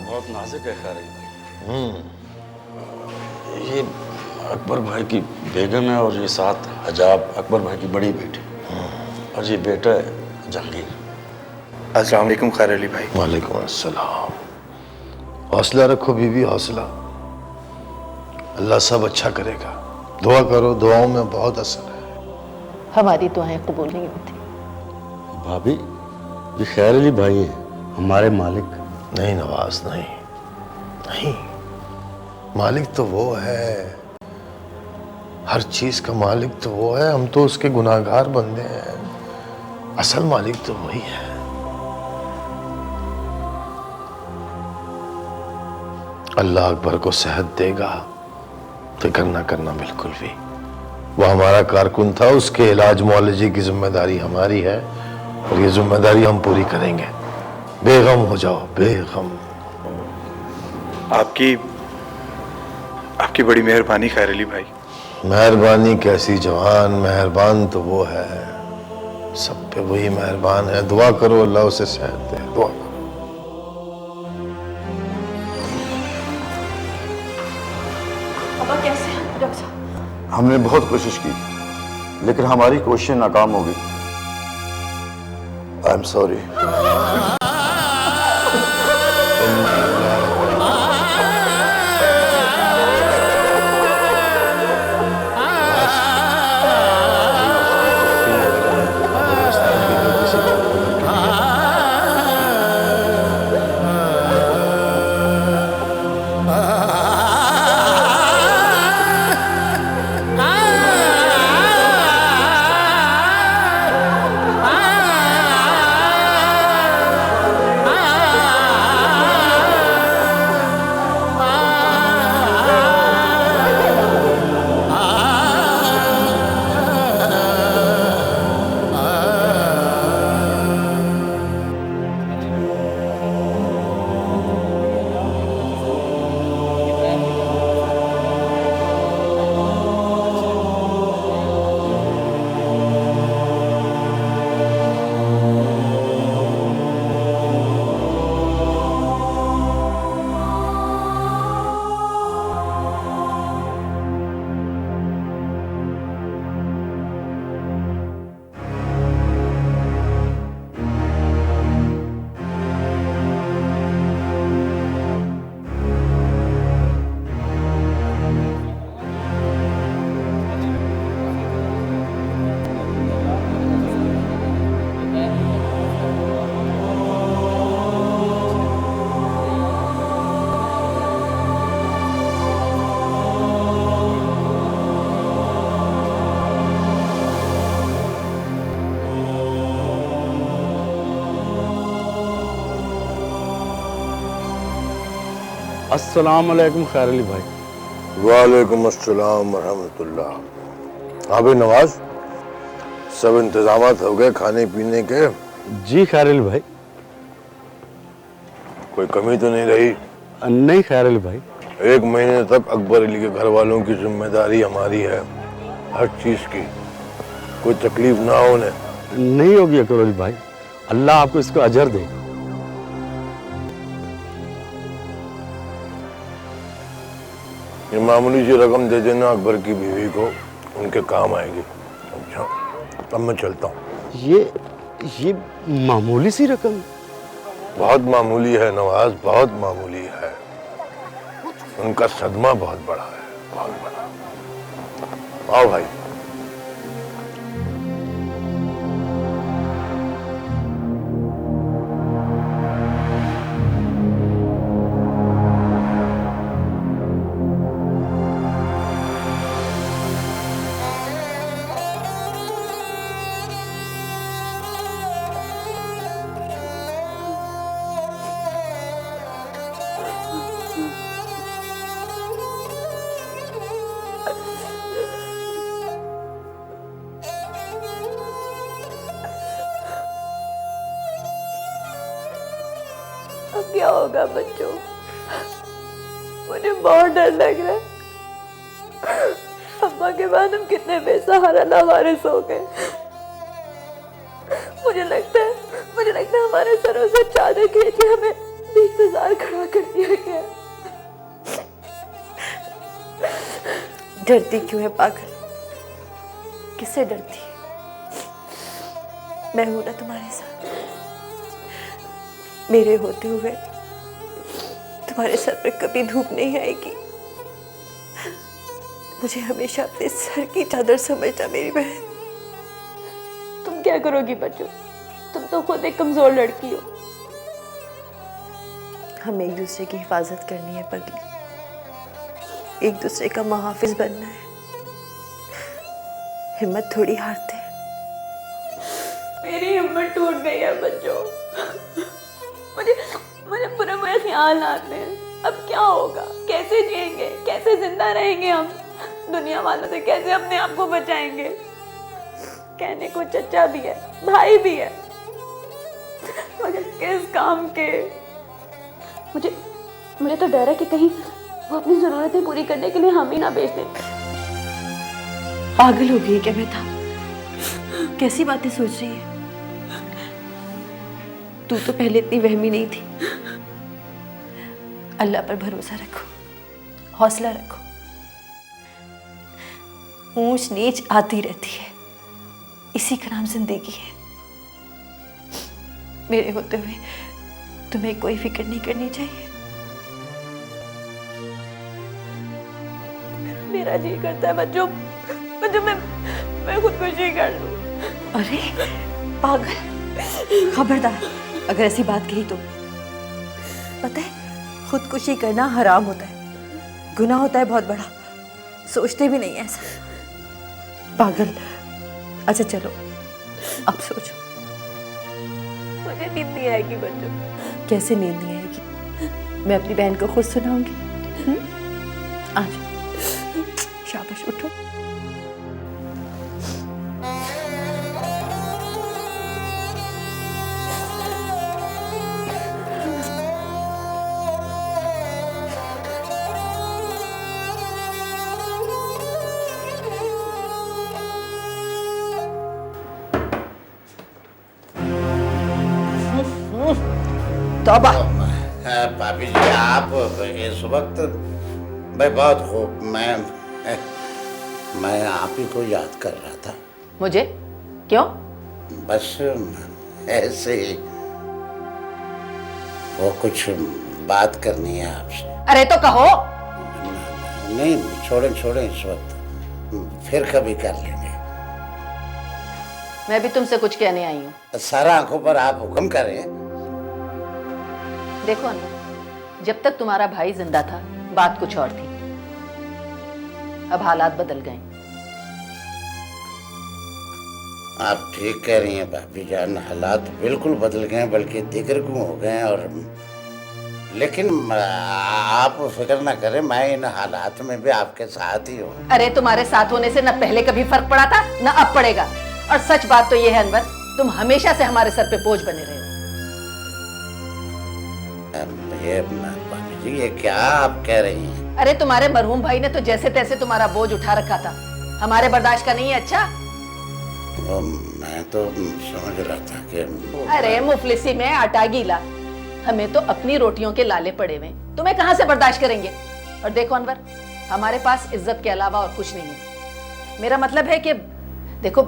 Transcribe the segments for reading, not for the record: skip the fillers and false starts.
बहुत नाजुक है खैर भाई। ये अकबर भाई की बेगम है और ये साथ हजाब अकबर भाई की बड़ी बेटी और ये बेटा है जहांगीर। अस्सलाम वालेकुम खैर अली भाई। वालेकुम अस्सलाम। हौसला रखो बीवी, हौसला। अल्लाह सब अच्छा करेगा। दुआ करो, दुआओं में बहुत असर है। हमारी दुआएं कबूल नहीं होती। भाभी ये खैर अली भाई हैं, हमारे मालिक। नहीं नवाज, नहीं नहीं, मालिक तो वो है, हर चीज का मालिक तो वो है। हम तो उसके गुनाहगार बंदे हैं, असल मालिक तो वही है। अल्लाह अकबर को सेहत देगा, फिक्र ना करना बिल्कुल भी। वो हमारा कारकुन था, उसके इलाज मुआलजे की जिम्मेदारी हमारी है और ये जिम्मेदारी हम पूरी करेंगे। बेगम हो जाओ, बेगम। आपकी बड़ी मेहरबानी खैर अली भाई। मेहरबानी कैसी जवान, मेहरबान तो वो है, सब पे वही मेहरबान है। दुआ करो अल्लाह उसे सेहत दे, दुआ करो। पापा कैसे हैं डॉक्टर साहब? हमने बहुत कोशिश की लेकिन हमारी कोशिशें नाकाम हो गई। I am sorry. अस्सलाम वालेकुम खैर अली भाई। वालेकुम अस्सलाम रहमतुल्लाह। हाँ भाई नवाज, सब इंतजामात हो गए खाने पीने के? जी खैर अली भाई। कोई कमी तो नहीं रही? नहीं खैर अली भाई। 1 महीने तक अकबर अली के घर वालों की जिम्मेदारी हमारी है, हर चीज की। कोई तकलीफ ना हो उन्हें। नहीं होगी अकबर अली भाई, अल्लाह आपको इसका अजर दे। ये मामूली सी रकम दे देना अकबर की बीवी को, उनके काम आएगी। अच्छा अब मैं चलता हूँ। ये मामूली सी रकम? बहुत मामूली है नवाज, बहुत मामूली है। उनका सदमा बहुत बड़ा है, बहुत बड़ा। आओ भाई। अब क्या होगा बच्चों? मुझे बहुत डर लग रहा है। अम्मा के बाद हम कितने बेसहारा लावारिस हो गए। मुझे लगता है हमारे सरों से चादर खींच के हमें भी इंतजार डरती क्यों है पागल? किससे डरती है? मैं हूं ना तुम्हारे साथ। मेरे होते हुए तुम्हारे सर पे कभी धूप नहीं आएगी। मुझे हमेशा अपने सर की चादर समझना मेरी बहन। तुम क्या करोगी बच्चों? तुम तो खुद एक कमजोर लड़की हो। हमें एक दूसरे की हिफाजत करनी है पगली, एक दूसरे का मुहाफिज बनना है। हिम्मत थोड़ी हारते हैं। मेरी हिम्मत टूट गई है बच्चों। मुझे मुझे बुरे बुरे ख्याल आते हैं। अब क्या होगा? कैसे जिएंगे? कैसे जिंदा रहेंगे हम? दुनिया वालों से कैसे अपने आप को बचाएंगे? कहने को चचा भी है, भाई भी है, मगर किस काम के? मुझे मुझे तो डर है कि कहीं वो अपनी जरूरतें पूरी करने के लिए हम ही ना बेच दें। पागल हो गई है क्या बेटा? कैसी बातें सोच रही है? तू तो पहले इतनी वहमी नहीं थी। अल्लाह पर भरोसा रखो, हौसला रखो। ऊंच नीच आती रहती है, इसी का नाम जिंदगी है। मेरे होते हुए तुम्हें कोई फिक्र नहीं करनी चाहिए। मेरा जी करता है बच्चों मैं खुदकुशी कर लूं। अरे पागल, खबरदार अगर ऐसी बात कही तो। पता है खुदकुशी करना हराम होता है, गुनाह होता है बहुत बड़ा। सोचते भी नहीं ऐसा। पागल, अच्छा चलो अब सोचो। मुझे नींद नहीं आएगी बच्चों। कैसे नींद नहीं आएगी? मैं अपनी बहन को खुद सुनाऊंगी। आज शाबाश, उठो। तौबा। भाभी जी आप इस वक्त मैं बहुत खूब मैं आप ही को याद कर रहा था। मुझे? क्यों? बस ऐसे ही वो कुछ बात करनी है आपसे। अरे तो कहो। नहीं छोड़ें छोड़ें इस वक्त, फिर कभी कर लेंगे। मैं भी तुमसे कुछ कहने आई हूँ। सारा आंखों पर आप हुक्म करें। देखो अनवर, जब तक तुम्हारा भाई जिंदा था बात कुछ और थी। अब हालात बदल गए। आप ठीक कह रही हैं भाभी जान, हालात बिल्कुल बदल गए, बल्कि दिगरगू हो गए। और लेकिन आप फिक्र ना करें, मैं इन हालात में भी आपके साथ ही हूँ। अरे तुम्हारे साथ होने से न पहले कभी फर्क पड़ा था न अब पड़ेगा। और सच बात तो ये है अनवर, तुम हमेशा से हमारे सर पे बोझ बने रहे हो। ये भाभी जी ये क्या आप कह रही हैं? अरे तुम्हारे मरहूम भाई ने तो जैसे तैसे तुम्हारा बोझ उठा रखा था। हमारे बर्दाश्त का नहीं है। अच्छा मैं तो समझ रहा था कि अरे मुफलिसी में आटा गीला। हमें तो अपनी रोटियों के लाले पड़े हुए, तुम्हें कहां से बर्दाश्त करेंगे। और देखो अनवर, हमारे पास इज्जत के अलावा और कुछ नहीं है। मेरा मतलब है कि देखो,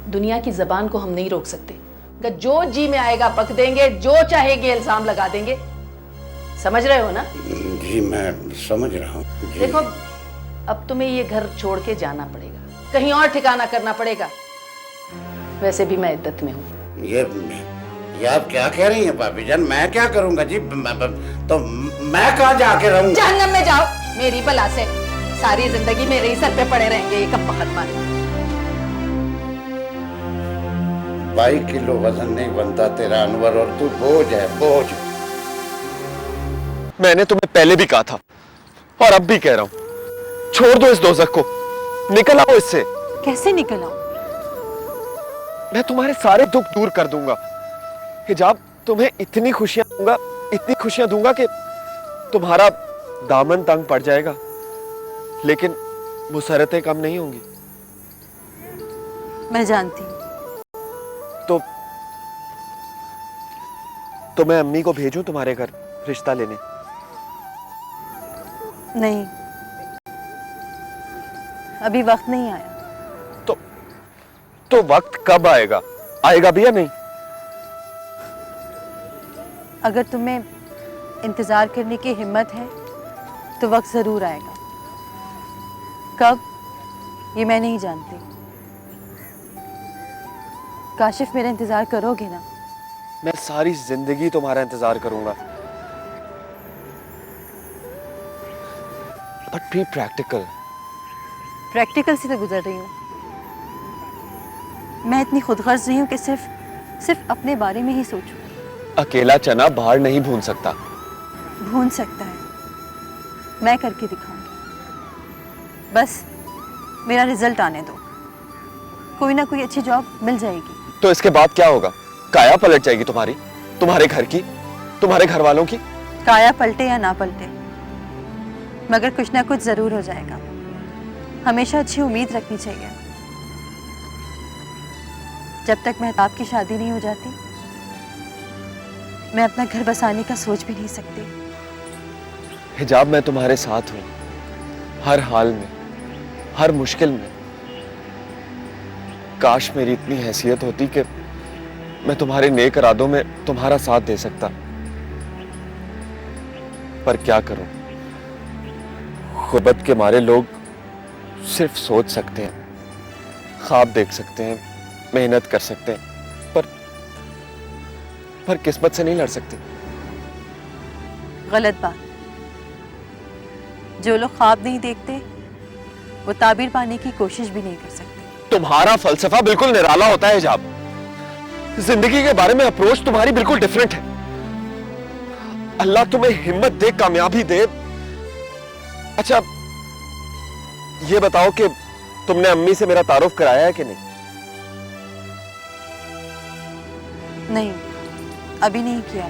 दुनिया की जबान को हम नहीं रोक सकते। जो जी में आएगा पक देंगे, जो चाहेंगे इल्जाम लगा देंगे। समझ रहे हो ना? जी मैं समझ रहा हूँ। देखो अब तुम्हें ये घर छोड़ के जाना पड़ेगा, कहीं और ठिकाना करना पड़ेगा। वैसे भी मैं इद्दत में हूँ। ये आप क्या कह रही हैं भाभी जान? मैं क्या करूँगा जी? तो मैं कहाँ जाके रहूँगा? जहन्नम में जाओ मेरी बला से। सारी जिंदगी मेरे ही सर पे पड़े रहेंगे ये कब बखत मारे। 22 किलो वजन नहीं बनता तेरा अनवर, और तू बोझ है, बोझ। मैंने तुम्हें पहले भी कहा था और अब भी कह रहा हूं, छोड़ दो इस दोज़ख को, निकल आओ इससे। कैसे निकल आऊं? मैं तुम्हारे सारे दुख दूर कर दूंगा। हिजाब तुम्हें इतनी खुशियां दूंगा कि तुम्हारा दामन तंग पड़ जाएगा, लेकिन मुसरतें कम नहीं होंगी। मैं जानती हूँ। तो मैं अम्मी को भेजूं तुम्हारे घर रिश्ता लेने? नहीं, अभी वक्त नहीं आया। तो वक्त कब आएगा? आएगा भी या नहीं? अगर तुम्हें इंतजार करने की हिम्मत है तो वक्त जरूर आएगा। कब, ये मैं नहीं जानती। काशिफ, मेरा इंतजार करोगे ना? मैं सारी जिंदगी तुम्हारा इंतजार करूंगा। But be practical. प्रैक्टिकल से तो गुजर रही हूँ। मैं इतनी खुदगर्ज नहीं हूँ कि सिर्फ अपने बारे में ही सोचूं। अकेला चना बाहर नहीं भून सकता। भून सकता है, मैं करके दिखाऊंगी। बस मेरा रिजल्ट आने दो, कोई ना कोई अच्छी जॉब मिल जाएगी। तो इसके बाद क्या होगा? काया पलट जाएगी तुम्हारी, तुम्हारे घर की, तुम्हारे घर वालों की। काया पलटे या ना पलटे, मगर कुछ ना कुछ जरूर हो जाएगा। हमेशा अच्छी उम्मीद रखनी चाहिए। जब तक मेहताब की शादी नहीं हो जाती, मैं अपना घर बसाने का सोच भी नहीं सकती। हिजाब, मैं तुम्हारे साथ हूं, हर हाल में, हर मुश्किल में। काश मेरी इतनी हैसियत होती कि मैं तुम्हारे नेक इरादों में तुम्हारा साथ दे सकता, पर क्या करूं? गुर्बत के मारे लोग सिर्फ सोच सकते हैं, ख्वाब देख सकते हैं, मेहनत कर सकते हैं, पर किस्मत से नहीं लड़ सकते। गलत बात। जो लोग ख्वाब नहीं देखते वो ताबीर पाने की कोशिश भी नहीं कर सकते। तुम्हारा फलसफा बिल्कुल निराला होता है हिजाब। जिंदगी के बारे में अप्रोच तुम्हारी बिल्कुल डिफरेंट है। अल्लाह तुम्हें हिम्मत दे, कामयाबी दे। अच्छा ये बताओ कि तुमने अम्मी से मेरा तारुफ कराया है कि नहीं? नहीं, अभी नहीं किया।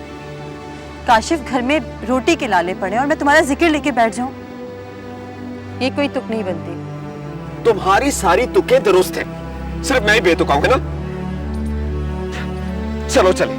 काशिफ घर में रोटी के लाले पड़े और मैं तुम्हारा जिक्र लेके बैठ जाऊं, ये कोई तुक नहीं बनती। तुम्हारी सारी तुकें दुरुस्त हैं, सिर्फ मैं ही बेतुका हूं, है ना? चलो चले।